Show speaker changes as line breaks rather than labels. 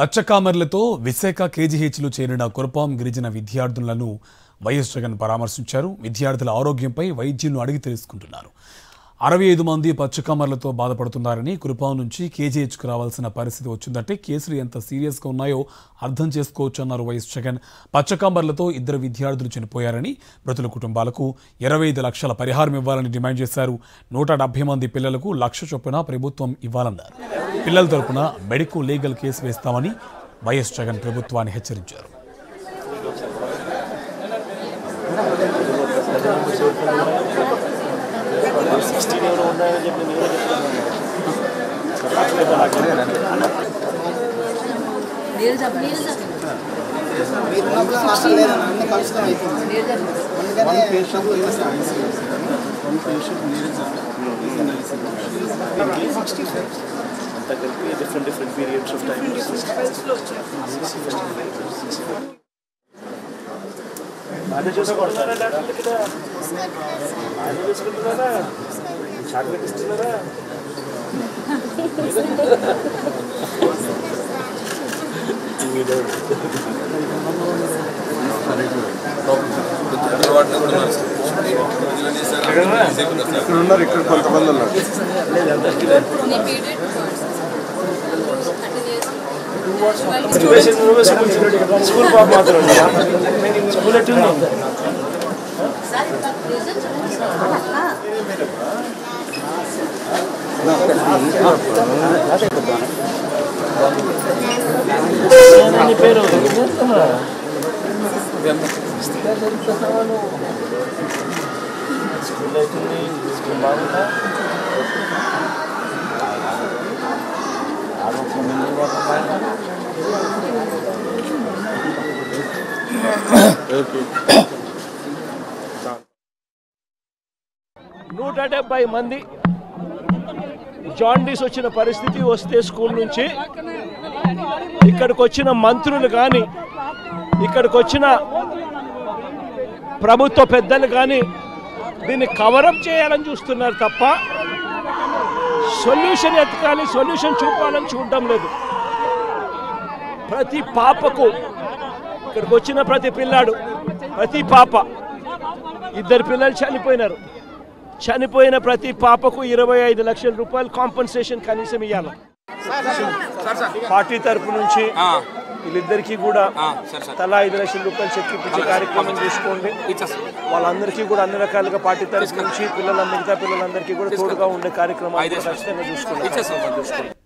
పచ్చకామర్లతో విశాఖ కేజీహెచ్లో చేరిన కురపాం గిరిజన విద్యార్థులను వైఎస్ జగన్ పరామర్శించారు. విద్యార్థుల ఆరోగ్యంపై వైద్యులను అడిగి తెలుసుకుంటున్నారు. 65 మంది పచ్చకామర్లతో బాధపడుతున్నారని, కురపాం నుంచి కేజీహెచ్కు రావాల్సిన పరిస్థితి వచ్చిందంటే కేసులు ఎంత సీరియస్గా ఉన్నాయో అర్థం చేసుకోవచ్చన్నారు వైఎస్ జగన్. పచ్చకామర్లతో 2 విద్యార్థులు చనిపోయారని, మృతుల కుటుంబాలకు 25 లక్షల పరిహారం ఇవ్వాలని డిమాండ్ చేశారు. 170 మంది పిల్లలకు 1 లక్ష చొప్పున ప్రభుత్వం ఇవ్వాలన్నారు. పిల్లల తరపున మెడికో లీగల్ కేసు వేస్తామని వైఎస్ జగన్ ప్రభుత్వాన్ని హెచ్చరించారు.
different periods of time. Ada చూసుకుంటున్నారా డాక్టర్ ఇక్కడ ada చూసుకుంటున్నారా చాక్లెట్ ఇస్తున్నారా
ఇక్కడ కొంతమంది ఉన్నారు.
స్కూల్ పాప మాత్రం స్కూల్ ఎట్టుంది పేరు స్కూల్ అవుతుంది స్కూల్ బాగుందా నూట 70 మంది జాండీస్ వచ్చిన పరిస్థితి వస్తే స్కూల్ నుంచి ఇక్కడికి వచ్చిన మంత్రులు కానీ ఇక్కడికి వచ్చిన ప్రభుత్వ పెద్దలు కానీ దీన్ని కవరప్ చేయాలని చూస్తున్నారు తప్ప సొల్యూషన్ ఎతకాలి, సొల్యూషన్ చూపాలని చూడడం లేదు. ప్రతి పాపకు ఇక్కడికి వచ్చిన ప్రతి పిల్లాడు, ప్రతి పాప, 2 పిల్లలు చనిపోయినారు. చనిపోయిన ప్రతి పాపకు 25 లక్షల రూపాయలు కాంపన్సేషన్ కనీసం ఇవ్వాలి. పార్టీ తరపు నుంచి వీళ్ళిద్దరికీ కూడా తలా 5 లక్షల రూపాయలు చెక్ ఇప్పించే కార్యక్రమం తీసుకోండి. వాళ్ళందరికీ కూడా అన్ని రకాలుగా పార్టీ తరపు నుంచి మిగతా పిల్లలందరికీ కూడా తోడుగా ఉండే కార్యక్రమాలు ఖచ్చితంగా చూసుకోండి.